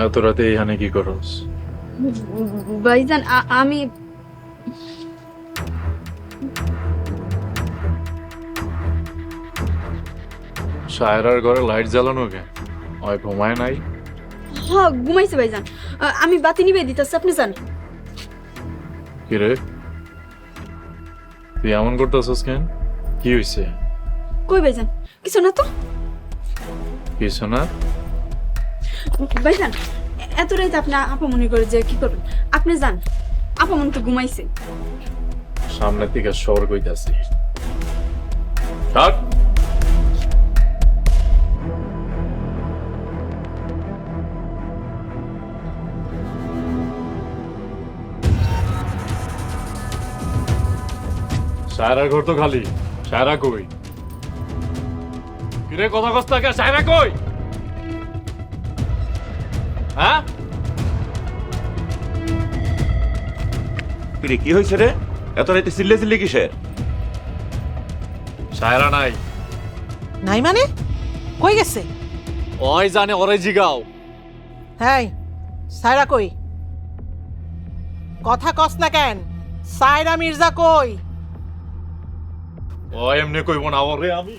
এত রাতে এখানে কি করস? ভাইজান আমি সায়রার ঘরে লাইট জ্বালানো কেন? ওই ঘুমায় নাই? হ্যাঁ ঘুমাইছে ভাইজান। আমি বাতি নিবে দিতেছি, আপনি যান। কিরে তুই এমন করতেছস কেন? কি হয়েছে? কই ভাইজান, কিছু না তো। কিছু না? ভাইজান এত রাইতে আপনি আপা মনে করে যে কি করবেন, আপনি যান। আপা মনে তো ঘুমাইছে। সামনের দিকে শহর কইতাছি। থাক। সায়রার ঘর তো খালি। সায়রা কই? কিরে কথা কস্তা কে? সায়রা কই? হ্যাঁ? কিরে কি হয়েছে রে? এত রাতে চিল্লে চিল্লি কিসের? সায়রা নাই। নাই মানে কই গেছে? ওই জানে, ওরে জিগাও। হ্যাঁ সায়রা কই? কথা কস না কেন? সায়রা মির্জা কই? ও এমনি কইব না, ওরে আমি